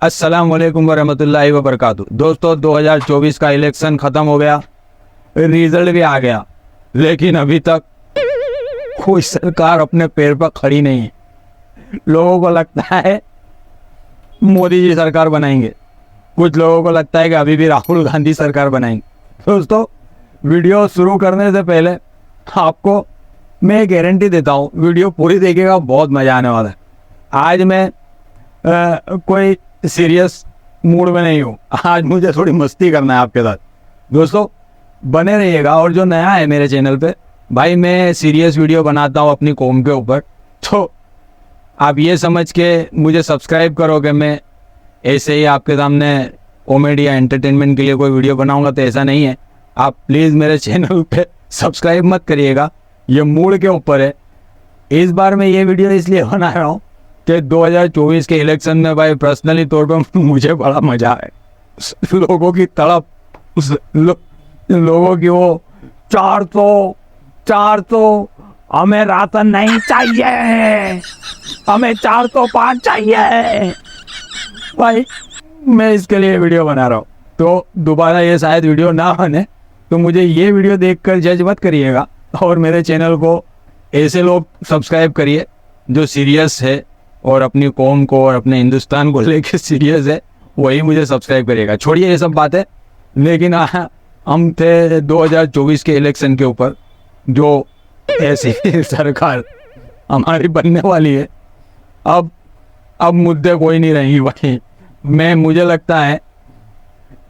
अस्सलाम वालेकुम वरहमतुल्लाहि वबरकातुहू। दोस्तों 2024 का इलेक्शन खत्म हो गया, रिजल्ट भी आ गया, लेकिन अभी तक कोई सरकार अपने पैर पर खड़ी नहीं है। लोगों को लगता है मोदी जी सरकार बनाएंगे, कुछ लोगों को लगता है कि अभी भी राहुल गांधी सरकार बनाएंगे। दोस्तों वीडियो शुरू करने से पहले आपको मैं गारंटी देता हूँ, वीडियो पूरी देखिएगा, बहुत मजा आने वाला है। आज मैं कोई सीरियस मूड में नहीं हूँ, आज मुझे थोड़ी मस्ती करना है आपके साथ। दोस्तों बने रहिएगा। और जो नया है मेरे चैनल पे, भाई मैं सीरियस वीडियो बनाता हूँ अपनी कौम के ऊपर, तो आप ये समझ के मुझे सब्सक्राइब करोगे, मैं ऐसे ही आपके सामने कॉमेडी या एंटरटेनमेंट के लिए कोई वीडियो बनाऊंगा, तो ऐसा नहीं है। आप प्लीज़ मेरे चैनल पे सब्सक्राइब मत करिएगा, ये मूड के ऊपर है। इस बार मैं ये वीडियो इसलिए बना रहा हूँ कि 2024 के इलेक्शन में भाई पर्सनली तौर पर मुझे बड़ा मजा है। लोगों की तड़प, लोगों की वो 400 हमें राशन नहीं चाहिए, हमें 405 चाहिए। भाई मैं इसके लिए वीडियो बना रहा हूँ, तो दोबारा ये शायद वीडियो ना बने, तो मुझे ये वीडियो देखकर जज मत करिएगा। और मेरे चैनल को ऐसे लोग सब्सक्राइब करिए जो सीरियस है और अपनी कौम को और अपने हिंदुस्तान को लेकर सीरियस है, वही मुझे सब्सक्राइब करिएगा। छोड़िए ये सब बातें, लेकिन हम थे 2024 के इलेक्शन के ऊपर, जो ऐसी सरकार हमारी बनने वाली है। अब मुद्दे कोई नहीं रहेंगे भाई। मुझे लगता है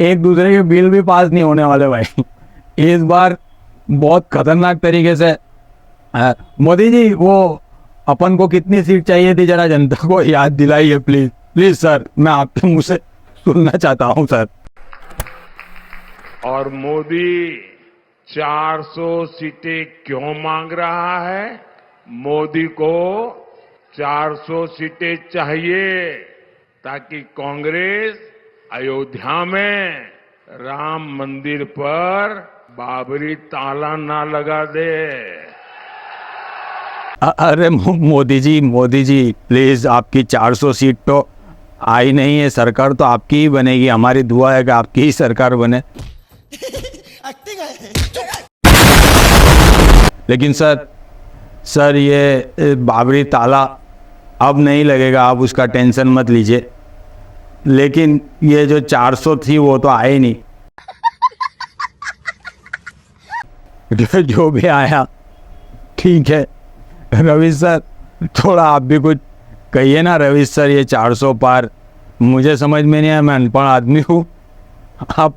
एक दूसरे के बिल भी पास नहीं होने वाले भाई। इस बार बहुत खतरनाक तरीके से मोदी जी, वो अपन को कितनी सीट चाहिए थी जरा जनता को याद दिलाइए प्लीज प्लीज सर, मैं आपके मुंह से सुनना चाहता हूं सर। और मोदी 400 सीटें क्यों मांग रहा है? मोदी को 400 सीटें चाहिए ताकि कांग्रेस अयोध्या में राम मंदिर पर बाबरी ताला ना लगा दे। अरे मोदी जी प्लीज, आपकी 400 सीट तो आई नहीं है, सरकार तो आपकी ही बनेगी। हमारी दुआ है कि आपकी ही सरकार बने। लेकिन सर ये बाबरी ताला अब नहीं लगेगा, आप उसका टेंशन मत लीजिए। लेकिन ये जो 400 थी वो तो आए नहीं। जो भी आया ठीक है। रवीश सर थोड़ा आप भी कुछ कहिए ना। रवीश सर ये 400 पार मुझे समझ में नहीं आया, मैं अनपढ़ आदमी हूँ, आप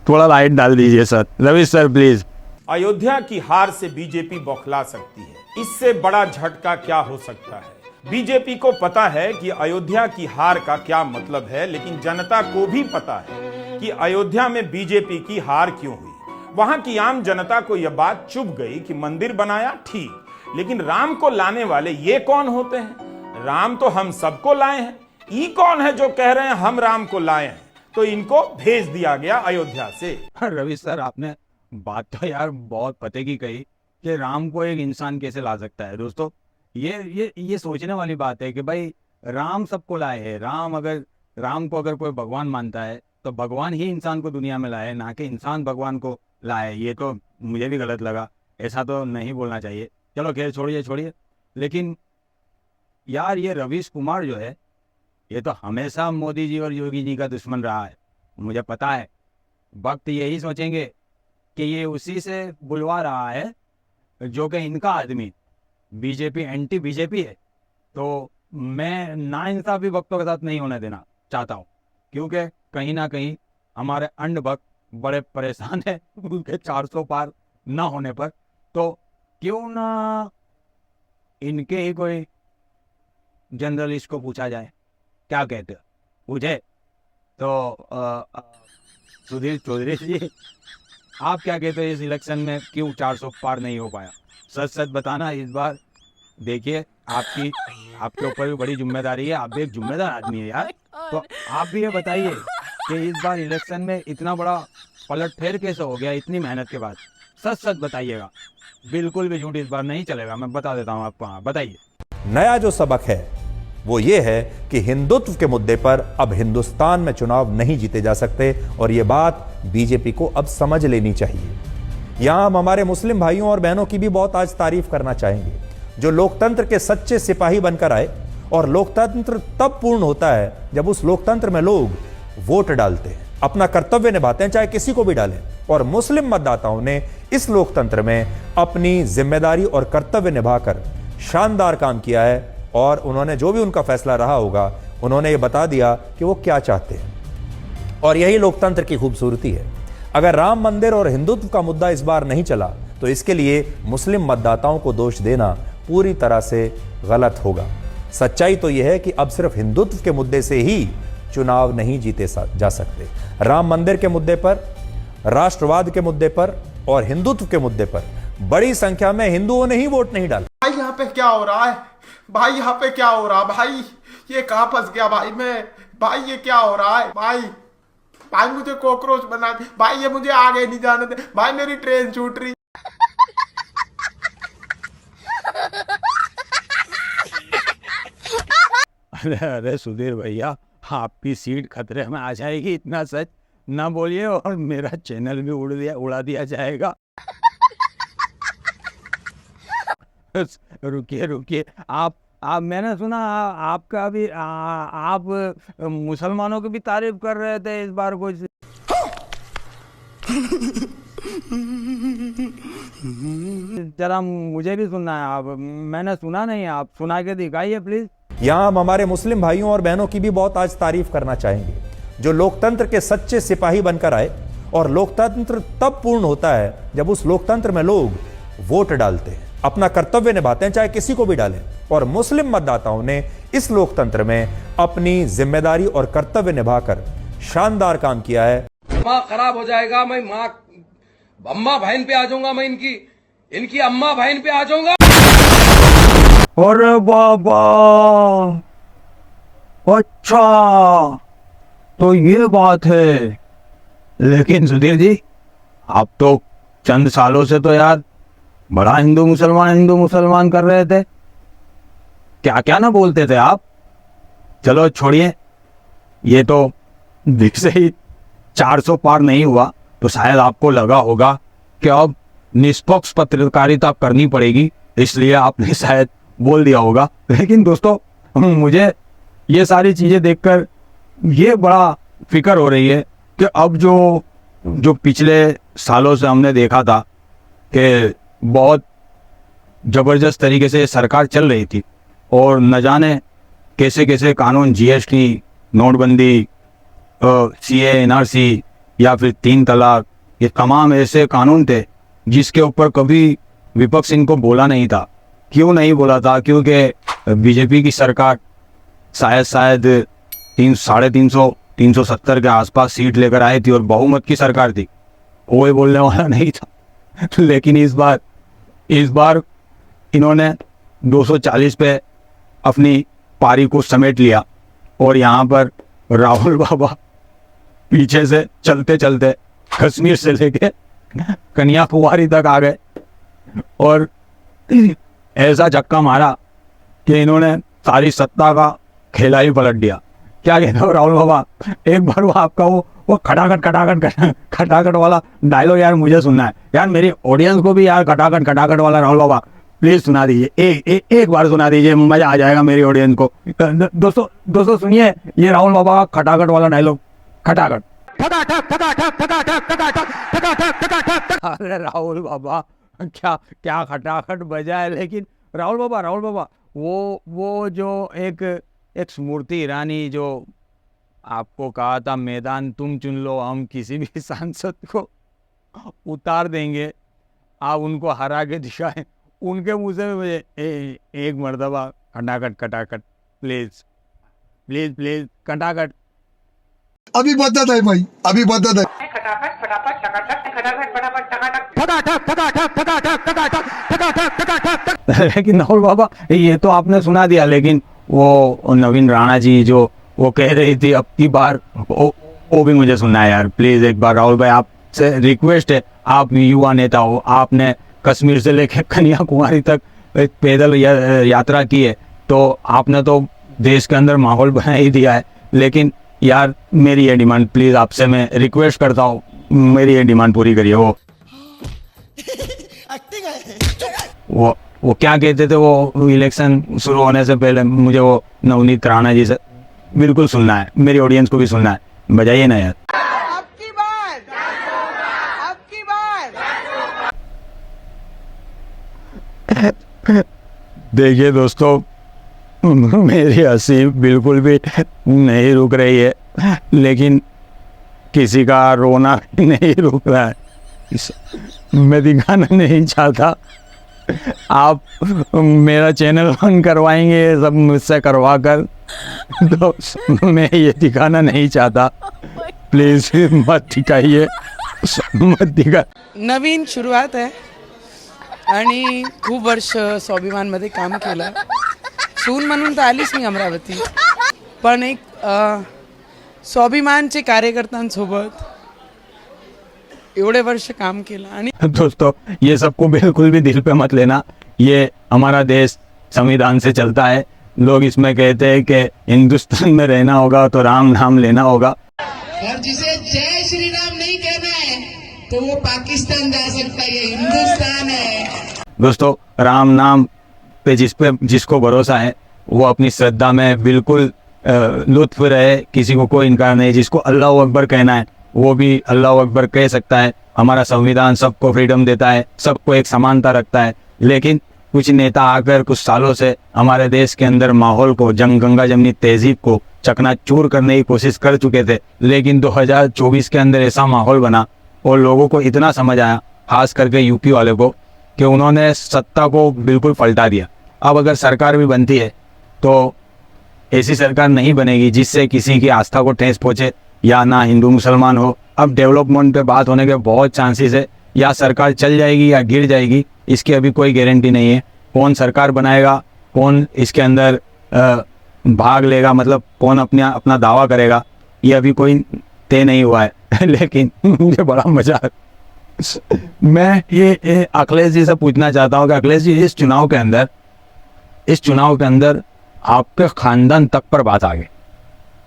थोड़ा लाइट डाल दीजिए sir. Ravish sir please. Ayodhya की हार से बीजेपी बौखला सकती है, इससे बड़ा झटका क्या हो सकता है? बीजेपी को पता है कि अयोध्या की हार का क्या मतलब है, लेकिन जनता को भी पता है कि अयोध्या में बीजेपी की हार क्यों हुई। वहां की आम जनता को यह बात चुभ गई कि मंदिर बनाया ठीक, लेकिन राम को लाने वाले ये कौन होते हैं? राम तो हम सबको लाए हैं, ये कौन है जो कह रहे हैं हम राम को लाए हैं? तो इनको भेज दिया गया अयोध्या से। रवि सर आपने बात तो यार बहुत पते की कही कि राम को एक इंसान कैसे ला सकता है। दोस्तों ये सोचने वाली बात है कि भाई राम सबको लाए हैं। राम को अगर कोई भगवान मानता है तो भगवान ही इंसान को दुनिया में लाए, ना कि इंसान भगवान को लाए। ये तो मुझे भी गलत लगा, ऐसा तो नहीं बोलना चाहिए। चलो खैर छोड़िए। लेकिन यार ये रवीश कुमार जो है, ये तो हमेशा मोदी जी और योगी जी का दुश्मन रहा है। मुझे पता है वक्त यही सोचेंगे कि ये उसी से बुलवा रहा है जो कि इनका आदमी बीजेपी एंटी बीजेपी है। तो मैं नाइंसाफी वक्तों के साथ नहीं होने देना चाहता हूँ, क्योंकि कहीं ना कहीं हमारे अंड भक्त बड़े परेशान है उनके 400 पार ना होने पर। तो क्यों ना इनके ही कोई जर्नलिस्ट को पूछा जाए, क्या कहते हो? पूछे तो सुधीर चौधरी जी, आप क्या कहते हो इस इलेक्शन में क्यों 400 पार नहीं हो पाया? सच बताना इस बार। देखिए आपके ऊपर भी बड़ी जिम्मेदारी है, आप भी एक जिम्मेदार आदमी है यार। तो आप भी ये बताइए कि इस बार इलेक्शन में इतना बड़ा पलट फेर कैसे हो गया इतनी मेहनत के बाद? सच बताइएगा, बिल्कुल भी झूठ इस बार नहीं चलेगा, मैं बता देता हूँ आपको। हाँ बताइए। नया जो सबक है वो ये है कि हिंदुत्व के मुद्दे पर अब हिंदुस्तान में चुनाव नहीं जीते जा सकते और ये बात बीजेपी को अब समझ लेनी चाहिए। यहां हम हमारे मुस्लिम भाइयों और बहनों की भी बहुत आज तारीफ करना चाहेंगे, जो लोकतंत्र के सच्चे सिपाही बनकर आए। और लोकतंत्र तब पूर्ण होता है जब उस लोकतंत्र में लोग वोट डालते हैं, अपना कर्तव्य निभाते हैं, चाहे किसी को भी डालें। और मुस्लिम मतदाताओं ने इस लोकतंत्र में अपनी जिम्मेदारी और कर्तव्य निभाकर शानदार काम किया है और उन्होंने जो भी उनका फैसला रहा होगा, उन्होंने ये बता दिया कि वो क्या चाहते हैं। और यही लोकतंत्र की खूबसूरती है। अगर राम मंदिर और हिंदुत्व का मुद्दा इस बार नहीं चला तो इसके लिए मुस्लिम मतदाताओं को दोष देना पूरी तरह से गलत होगा। सच्चाई तो यह है कि अब सिर्फ हिंदुत्व के मुद्दे से ही चुनाव नहीं जीते जा सकते। राम मंदिर के मुद्दे पर, राष्ट्रवाद के मुद्दे पर और हिंदुत्व के मुद्दे पर बड़ी संख्या में हिंदुओं ने ही वोट नहीं डाला। भाई यहाँ पे क्या हो रहा है? भाई यहाँ पे क्या हो रहा है? भाई ये कहाँ फंस गया भाई मैं? भाई ये क्या हो रहा है? भाई भाई मुझे कॉकरोच बना दे भाई, ये मुझे आगे नहीं जाने दे भाई, मेरी ट्रेन छूट रही। अरे सुधीर भैया, आपकी सीट खतरे में आ जाएगी, इतना सच ना बोलिए और मेरा चैनल भी उड़ा दिया जाएगा। रुकिए रुकिए, आप मैंने सुना आपका भी आप मुसलमानों की भी तारीफ कर रहे थे इस बार कुछ। जरा मुझे भी सुनना है, आप मैंने सुना नहीं, आप सुना के दिखाइए प्लीज। यहां हम हमारे मुस्लिम भाइयों और बहनों की भी बहुत आज तारीफ करना चाहेंगे, जो लोकतंत्र के सच्चे सिपाही बनकर आए। और लोकतंत्र तब पूर्ण होता है जब उस लोकतंत्र में लोग वोट डालते हैं, अपना कर्तव्य निभाते हैं, चाहे किसी को भी डालें। और मुस्लिम मतदाताओं ने इस लोकतंत्र में अपनी जिम्मेदारी और कर्तव्य निभाकर शानदार काम किया है। माँ खराब हो जाएगा, मैं माँ अम्मा बहन पे आ जाऊंगा, मैं इनकी अम्मा बहन पे आ जाऊंगा। अरे बाबा, अच्छा तो ये बात है। लेकिन सुधीर जी, आप तो चंद सालों से तो यार बड़ा हिंदू मुसलमान कर रहे थे, क्या क्या ना बोलते थे आप। चलो छोड़िए, ये तो जैसे ही 400 पार नहीं हुआ तो शायद आपको लगा होगा कि अब निष्पक्ष पत्रकारिता करनी पड़ेगी, इसलिए आपने शायद बोल दिया होगा। लेकिन दोस्तों, मुझे ये सारी चीजें देखकर ये बड़ा फिक्र हो रही है कि अब जो पिछले सालों से हमने देखा था कि बहुत जबरदस्त तरीके से सरकार चल रही थी और न जाने कैसे कैसे कानून, जीएसटी, नोटबंदी, सीए, एनआरसी या फिर 3 तलाक, ये तमाम ऐसे कानून थे जिसके ऊपर कभी विपक्ष इनको बोला नहीं था। क्यों नहीं बोला था? क्योंकि बीजेपी की सरकार शायद 350, 370 के आसपास सीट लेकर आई थी और बहुमत की सरकार थी, कोई बोलने वाला नहीं था। लेकिन इस बार इन्होंने 240 पे अपनी पारी को समेट लिया और यहाँ पर राहुल बाबा पीछे से चलते चलते कश्मीर से लेके कन्याकुमारी तक आ गए और ऐसा झक्का मारा कि इन्होंने सारी सत्ता का खेला ही पलट दिया। क्या कहते हो राहुल बाबा? एक बार वो आपका वो खटाखट वाला डायलॉग यार मुझे सुनना है यार, मेरी ऑडियंस को भी यार खटाखट वाला राहुल बाबा प्लीज सुना दीजिए। एक बार सुना दीजिए, मजा आ जाएगा मेरी ऑडियंस को। दोस्तों सुनिए ये राहुल बाबा का खटाखट वाला डायलॉग। खटाखट। अरे राहुल बाबा, क्या खटाखट बजा है। लेकिन राहुल बाबा वो जो एक स्मृति ईरानी जो आपको कहा था मैदान तुम चुन लो, हम किसी भी सांसद को उतार देंगे, आप उनको हरा के दिखाएं, उनके मुंह से मुझे एक मर्तबा खटाखट प्लीज खटाखट। अभी बदत है भाई, अभी बदत है। लेकिन राहुल बाबा ये तो आपने सुना दिया, लेकिन वो नवीन राणा जी जो वो कह रही थी अब की बार वो भी मुझे सुनना है यार प्लीज एक बार। राहुल भाई आपसे रिक्वेस्ट है, आप युवा नेता हो, आपने कश्मीर से लेकर कन्याकुमारी तक पैदल यात्रा की है, तो आपने तो देश के अंदर माहौल बना ही दिया है। लेकिन यार मेरी ये डिमांड प्लीज आपसे मैं रिक्वेस्ट करता हूँ, मेरी ये डिमांड पूरी करिए। वो क्या कहते थे, वो इलेक्शन शुरू होने से पहले मुझे वो नवनीत राणा जी से बिल्कुल सुनना है, मेरी ऑडियंस को भी सुनना है, बजाइए ना यार। आपकी बात, आपकी बात। देखिए दोस्तों, मेरी हंसी बिल्कुल भी नहीं रुक रही है, लेकिन किसी का रोना भी नहीं रुक रहा है। मैं दिखाना नहीं चाहता, आप मेरा चैनल बंद करवाएंगे सब मुझसे करवा कर, तो मैं ये दिखाना नहीं चाहता। प्लीज मत दिखाइए, मत दिखा। नवीन सुरुवात आहे आणि खूप वर्ष स्वाभिमानमध्ये काम केलं. सून म्हणून तर आलीच नाही अमरावती, पण एक स्वाभिमानचे कार्यकर्त्यांसोबत एवढे वर्ष काम केलं. आणि दोस्तों ये सबको बिल्कुल भी दिल पे मत लेना, ये हमारा देश संविधान से चलता है। लोग इसमें कहते हैं कि हिंदुस्तान में रहना होगा तो राम नाम लेना होगा, और जिसे जय श्री राम नहीं कहना है तो वो पाकिस्तान जा सकता है, ये हिंदुस्तान है। दोस्तों राम नाम पे जिसको भरोसा है वो अपनी श्रद्धा में बिल्कुल लुत्फ रहे, किसी को कोई इनकार नहीं। जिसको अल्लाह अकबर कहना है वो भी अल्लाह अकबर कह सकता है। हमारा संविधान सबको फ्रीडम देता है, सबको एक समानता रखता है। लेकिन कुछ नेता आकर कुछ सालों से हमारे देश के अंदर माहौल को, गंगा जमनी तहजीब को चकनाचूर करने की कोशिश कर चुके थे। लेकिन 2024 के अंदर ऐसा माहौल बना और लोगों को इतना समझ आया, खास करके यूपी वाले को, कि उन्होंने सत्ता को बिल्कुल पलटा दिया। अब अगर सरकार भी बनती है तो ऐसी सरकार नहीं बनेगी जिससे किसी की आस्था को ठेस पहुंचे, या ना हिंदू मुसलमान हो। अब डेवलपमेंट पे बात होने के बहुत चांसेस है, या सरकार चल जाएगी या गिर जाएगी, इसकी अभी कोई गारंटी नहीं है। कौन सरकार बनाएगा, कौन इसके अंदर भाग लेगा, मतलब कौन अपना दावा करेगा, ये अभी कोई तय नहीं हुआ है। लेकिन मुझे बड़ा मजा मैं ये अखिलेश जी से पूछना चाहता हूँ कि अखिलेश जी इस चुनाव के अंदर आपके खानदान तक पर बात आ गई।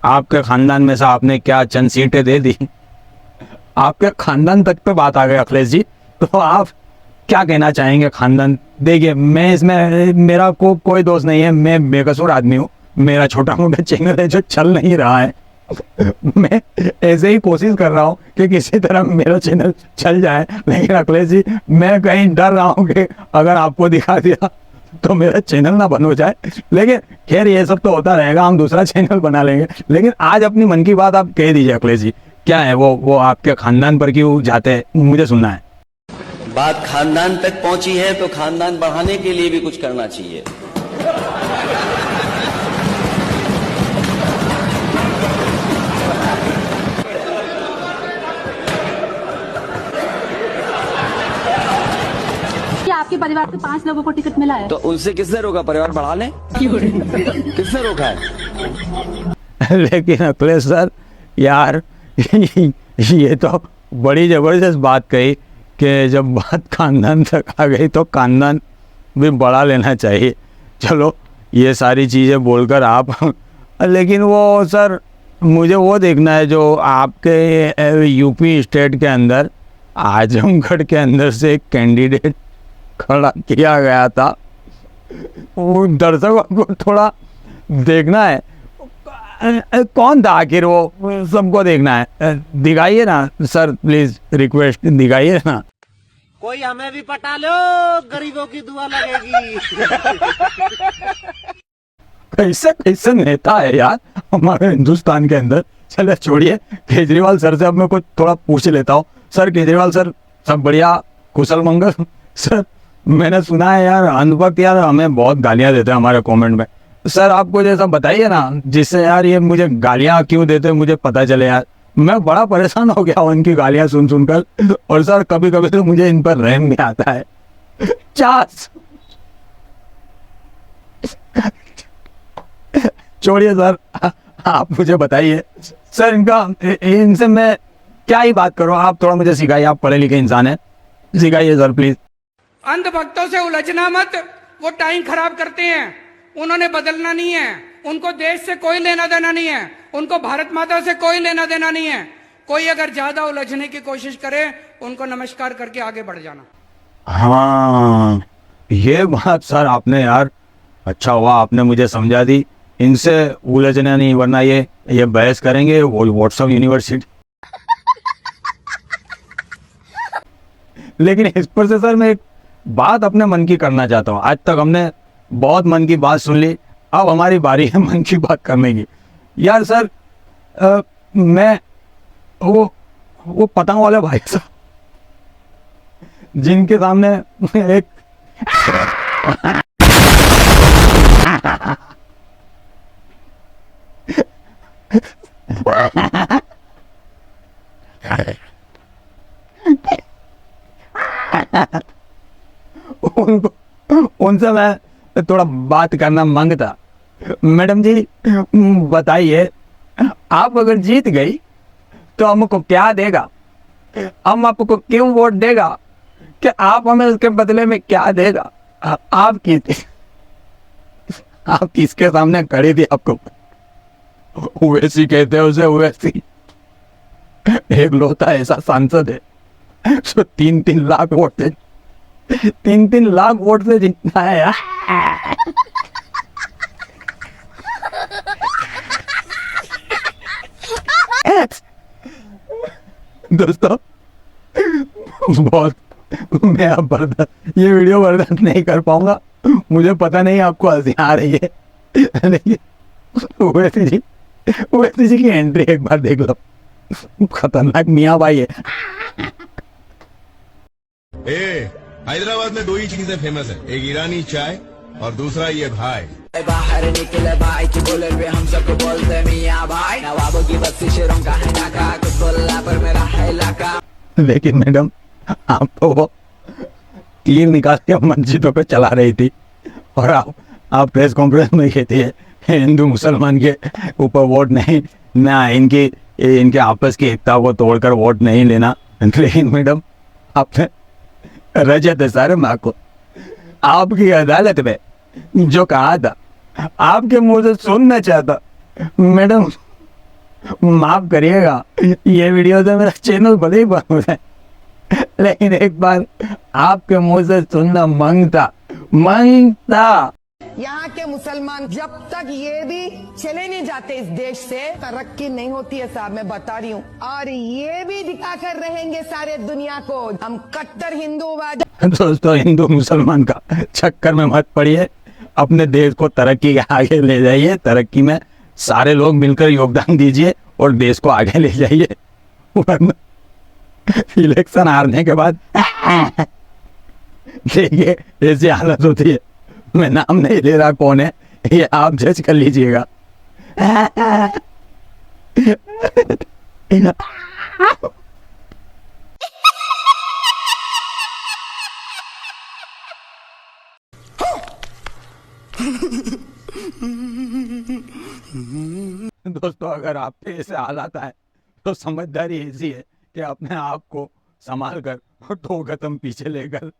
आपके खानदान में से आपने क्या चंद सीटें दे दी, आपके खानदान तक पे बात आ गई अखिलेश जी, तो आप क्या कहना चाहेंगे खानदान? देखिए मैं इसमें मेरा कोई दोष नहीं है, मैं बेकसूर आदमी हूँ, मेरा छोटा मोटा चैनल है जो चल नहीं रहा है। मैं ऐसे ही कोशिश कर रहा हूँ कि किसी तरह मेरा चैनल चल जाए। लेकिन अखिलेश जी मैं कहीं डर रहा हूँ कि अगर आपको दिखा दिया तो मेरा चैनल ना बंद हो जाए। लेकिन खैर ये सब तो होता रहेगा, हम दूसरा चैनल बना लेंगे। लेकिन आज अपनी मन की बात आप कह दीजिए अखिलेश जी, क्या है वो आपके खानदान पर क्यों जाते हैं, मुझे सुनना है। बात खानदान तक पहुंची है तो खानदान बढ़ाने के लिए भी कुछ करना चाहिए। आपके परिवार के 5 लोगों को टिकट मिला है, तो उनसे किसने रोका? परिवार बढ़ा ले, किसने रोका है? लेकिन अखिलेश सर यार ये तो बड़ी जबरदस्त बात कही कि जब बात खानदान तक आ गई तो खानदान भी बढ़ा लेना चाहिए। चलो ये सारी चीज़ें बोलकर आप लेकिन वो सर मुझे वो देखना है जो आपके यूपी स्टेट के अंदर आजमगढ़ के अंदर से एक कैंडिडेट खड़ा किया गया था, वो दर्शकों को थोड़ा देखना है कौन था आखिर, वो सबको देखना है। दिखाइए ना सर, प्लीज रिक्वेस्ट दिखाइए ना। कोई हमें भी पटा लो, गरीबों की दुआ लगेगी। कैसे नेता है यार हमारे हिंदुस्तान के अंदर। चले छोड़िए, केजरीवाल सर से अब मैं कुछ थोड़ा पूछ लेता हूँ। सर केजरीवाल सर, सब बढ़िया, कुशल मंगल? सर मैंने सुना है यार अंधभक्त यार हमें बहुत गालियां देते हैं हमारे कमेंट में। सर आपको जैसा बताइए ना, जिससे यार ये मुझे गालियां क्यों देते हैं मुझे पता चले यार। मैं बड़ा परेशान हो गया उनकी गालियां सुन सुनकर, और सर कभी कभी तो मुझे इन पर रहम भी आता है। छोड़िए सर, आप मुझे बताइए सर, इनसे मैं क्या ही बात करूं, आप थोड़ा मुझे सिखाइए, आप पढ़े लिखे इंसान हैं, सिखाइए सर प्लीज। अंधभक्तों से उलझना मत, वो टाइम खराब करते हैं, उन्होंने बदलना नहीं है। उनको देश से कोई लेना देना नहीं है, उनको भारत माता से कोई लेना देना नहीं है। कोई अगर ज्यादा उलझने की कोशिश करे, उनको नमस्कार करके आगे बढ़ जाना। हाँ, ये बात सर आपने यार अच्छा हुआ आपने मुझे समझा दी। इनसे उलझना नहीं, वरना ये बहस करेंगे वो व्हाट्सएप यूनिवर्सिटी। लेकिन इस पर से सर मैं एक बात अपने मन की करना चाहता हूँ। आज तक हमने बहुत मन की बात सुन ली, अब हमारी बारी है मन की बात करने की। यार सर मैं वो पतंग वाले भाई साहब जिनके सामने एक उनसे मैं थोड़ा बात करना मांगता। मैडम जी बताइए, आप अगर जीत गई तो हमको क्या देगा? हम आपको क्यों वोट देगा? कि आप हमें उसके बदले में क्या देगा? आप किसके सामने खड़ी थी? आपको ओवैसी कहते हैं उसे, ओवैसी। एक लौता ऐसा सांसद है जो 3-3 लाख वोट से 3-3 लाख वोट से जीतना है यार। दोस्तों बहुत मैं अब बर्दाश्त ये वीडियो बर्दाश्त नहीं कर पाऊंगा। मुझे पता नहीं आपको हंसी आ रही है, लेकिन ओवैसी जी की एंट्री एक बार देख लो, खतरनाक मियाँ भाई है। हैदराबाद में 2 ही चीजें फेमस है, एक ईरानी चाय और दूसरा ये भाई। बाहर निकले भाई की बोले वे हम सबको बोलते मियां भाई, नवाबों की बस्ती शेरों का है डाका, कुछ बोला पर मेरा है इलाका। लेकिन मैडम आप तो वो तीर निकाल के मस्जिदों पे चला रही थी और आप प्रेस कॉन्फ्रेंस में कहती है हिंदू मुसलमान के ऊपर वोट नहीं ना, इनके आपस की एकता को तोड़कर वोट नहीं लेना। लेकिन मैडम आपने रजत है सारे माँ को आपकी अदालत में जो कहा था आपके मुंह से सुनना चाहता। मैडम माफ करिएगा, ये वीडियो तो मेरा चैनल भले ही बंद हो जाए, लेकिन एक बार आपके मुंह से सुनना मांगता। यहाँ के मुसलमान जब तक ये भी चले नहीं जाते इस देश से, तरक्की नहीं होती है साहब, मैं बता रही हूँ। और ये भी दिखाकर रहेंगे सारे दुनिया को हम कट्टर हिंदूवाद। दोस्तों हिंदू मुसलमान का चक्कर में मत पड़िए, अपने देश को तरक्की के आगे ले जाइए। तरक्की में सारे लोग मिलकर योगदान दीजिए और देश को आगे ले जाइए, वरना इलेक्शन हारने के बाद देखिए ऐसी हालत होती है। मैं नाम नहीं ले रहा कौन है, ये आप जज कर लीजिएगा। दोस्तों अगर आपके ऐसे हालात आए तो समझदारी ऐसी है कि अपने आप को संभाल कर 2 कदम पीछे लेकर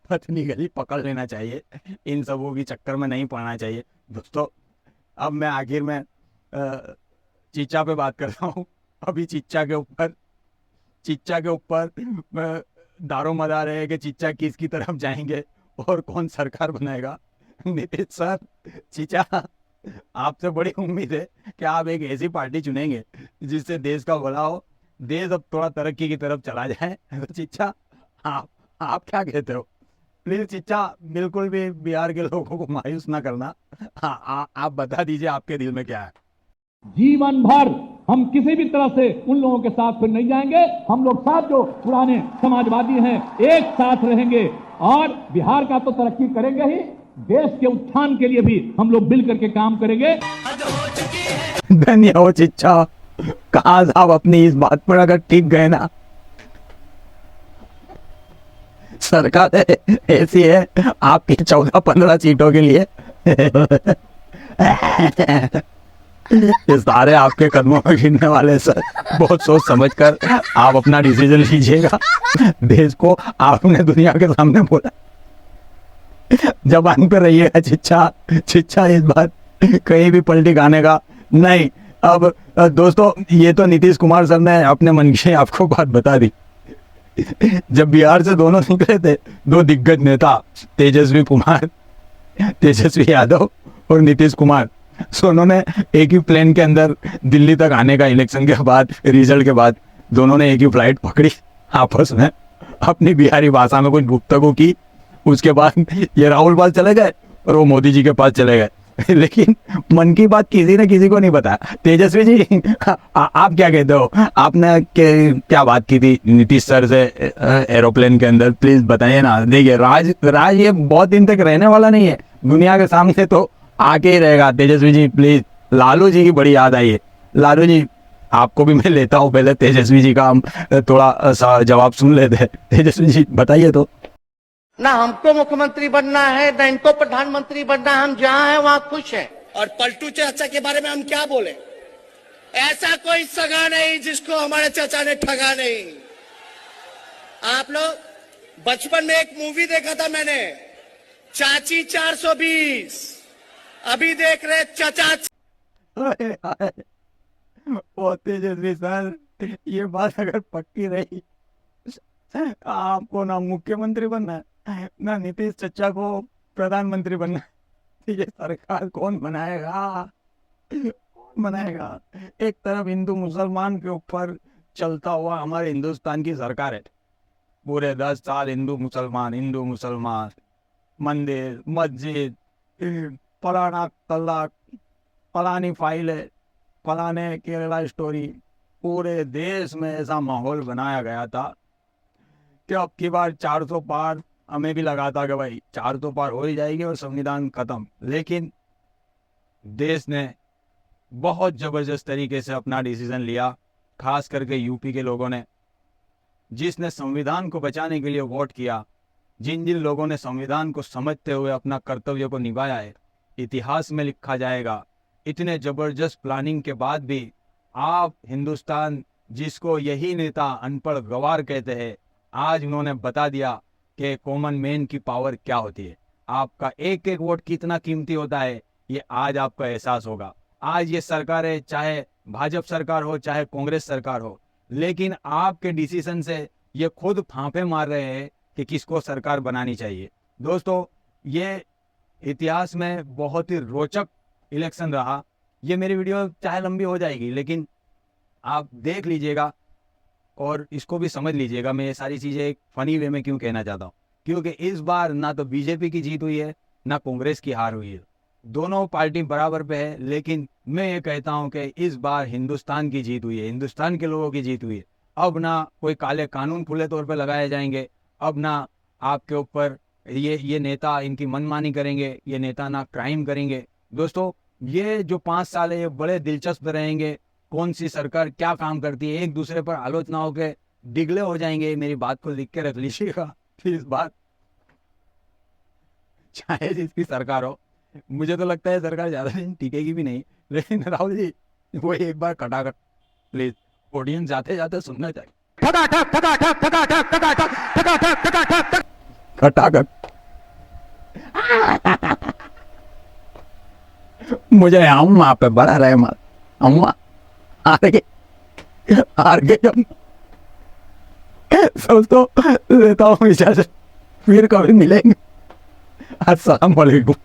पतली गली पकड़ लेना चाहिए। इन सबों की चक्कर में नहीं पड़ना चाहिए। दोस्तों अब मैं आखिर में चीचा पे बात करता हूँ। अभी चीचा के ऊपर दारो मदार है कि चीचा किसकी तरफ जाएंगे और कौन सरकार बनाएगा। नीतीश सर, चीचा आपसे बड़ी उम्मीद है कि आप एक ऐसी पार्टी चुनेंगे जिससे देश का भला हो, देश अब थोड़ा तरक्की की तरफ चला जाए। तो चीचा आप क्या कहते हो? प्लीज चीचा बिल्कुल भी बिहार के लोगों को मायूस ना करना। आप बता दीजिए आपके दिल में क्या है। जीवन भर हम किसी भी तरह से उन लोगों के साथ फिर नहीं जाएंगे। हम लोग साथ जो पुराने समाजवादी हैं एक साथ रहेंगे और बिहार का तो तरक्की करेंगे ही, देश के उत्थान के लिए भी हम लोग मिल करके काम करेंगे। धन्य हो चिच्चा, कहा साहब अपनी इस बात पर अगर टिक गए ना, सरकार ऐसी है आपकी 14-15 सीटों के लिए ये सारे आपके कदमों में गिरने वाले। सर बहुत सोच समझकर आप अपना डिसीजन लीजिएगा। देश को आपने दुनिया के सामने बोला, जबान पे रहिएगा चिच्चा। इस बात कहीं भी पलटी खाने का नहीं। अब दोस्तों, ये तो नीतीश कुमार सर ने अपने मन की आपको बात बता दी। जब बिहार से दोनों निकले थे, दो दिग्गज नेता, तेजस्वी यादव और नीतीश कुमार, सो उन्होंने एक ही प्लेन के अंदर दिल्ली तक आने का, इलेक्शन के बाद, रिजल्ट के बाद दोनों ने एक ही फ्लाइट पकड़ी, आपस में अपनी बिहारी भाषा में कुछ गुफ्तगू की। उसके बाद ये राहुल पास चले गए और वो मोदी जी के पास चले गए। लेकिन मन की बात किसी ने किसी को नहीं बताया। तेजस्वी जी, आप क्या कहते हो? आपने क्या बात की थी नीतीश सर से एरोप्लेन के अंदर? प्लीज बताइए ना। देखिए, राज ये बहुत दिन तक रहने वाला नहीं है, दुनिया के सामने तो आके ही रहेगा। तेजस्वी जी प्लीज, लालू जी की बड़ी याद आई है। लालू जी, आपको भी मैं लेता हूँ, पहले तेजस्वी जी का हम थोड़ा सा जवाब सुन लेते हैं। तेजस्वी जी बताइए तो। ना हमको मुख्यमंत्री बनना है, ना इनको प्रधानमंत्री बनना है, हम जहां हैं वहां खुश हैं। और पलटू चाचा के बारे में हम क्या बोले? ऐसा कोई सगा नहीं जिसको हमारे चाचा ने ठगा नहीं। आप लोग बचपन में एक मूवी देखा था मैंने, चाची 420, अभी देख रहे चाचा। ओ तेजस्वी सर, ये बात अगर पक्की रही, आपको ना मुख्यमंत्री बनना है, ना नीतीश चचा को प्रधानमंत्री बनना है। ये सरकार कौन बनाएगा? कौन बनाएगा? एक तरफ हिंदू मुसलमान के ऊपर चलता हुआ हमारे हिंदुस्तान की सरकार है। पूरे 10 साल हिंदू मुसलमान, मंदिर, मस्जिद, फलाना तलाक, फलानी फाइल है, फलाने केरला स्टोरी। पूरे देश में ऐसा माहौल बनाया गया था कि अब की बार 400 पार हमें भी लगा था कि भाई 400 पार हो ही जाएगी और संविधान खत्म। लेकिन देश ने बहुत जबरदस्त तरीके से अपना डिसीजन लिया, खास करके यूपी के लोगों ने, जिसने संविधान को बचाने के लिए वोट किया। जिन जिन लोगों ने संविधान को समझते हुए अपना कर्तव्य को निभाया है, इतिहास में लिखा जाएगा। इतने जबरदस्त प्लानिंग के बाद भी आप हिंदुस्तान, जिसको यही नेता अनपढ़ गवार कहते हैं, आज उन्होंने बता दिया कि कॉमन मैन की पावर क्या होती है। आपका एक एक वोट कितना कीमती होता है, ये आज आपको एहसास होगा। आज ये सरकार है, चाहे भाजपा सरकार हो, चाहे कांग्रेस सरकार हो, लेकिन आपके डिसीजन से ये खुद फांफे मार रहे हैं कि किसको सरकार बनानी चाहिए। दोस्तों, ये इतिहास में बहुत ही रोचक इलेक्शन रहा। ये मेरी वीडियो चाहे लंबी हो जाएगी, लेकिन आप देख लीजिएगा और इसको भी समझ लीजिएगा। मैं ये सारी चीज़ें एक फनी वे में क्यों कहना चाहता हूँ, क्योंकि इस बार ना तो बीजेपी की जीत हुई है, ना कांग्रेस की हार हुई है। दोनों पार्टी बराबर पे है, लेकिन मैं ये कहता हूँ कि इस बार हिंदुस्तान की जीत हुई है, हिंदुस्तान के लोगों की जीत हुई है। अब ना कोई काले कानून खुले तौर पे लगाए जाएंगे, अब ना आपके ऊपर ये नेता इनकी मनमानी करेंगे, ये नेता ना क्राइम करेंगे। दोस्तों, ये जो 5 साल है ये बड़े दिलचस्प रहेंगे। कौन सी सरकार क्या काम करती है, एक दूसरे पर आलोचनाओं के डिगले हो जाएंगे। मेरी बात को लिख के रख लीजिएगा प्लीज। बात चाहे जिसकी सरकार हो, मुझे तो लगता है सरकार ज्यादा दिन टिकेगी भी नहीं। लेकिन राहुल जी, वो एक बार खटाखट प्लीज, ऑडियंस जाते जाते सुनना चाहिए। खटाखट मुझे अम्मा पे बड़ा रहमत। अम्मा हार गए। दोस्तों, लेता हूँ इजाजत, फिर कभी मिलेंगे। अस्सलाम वालेकुम।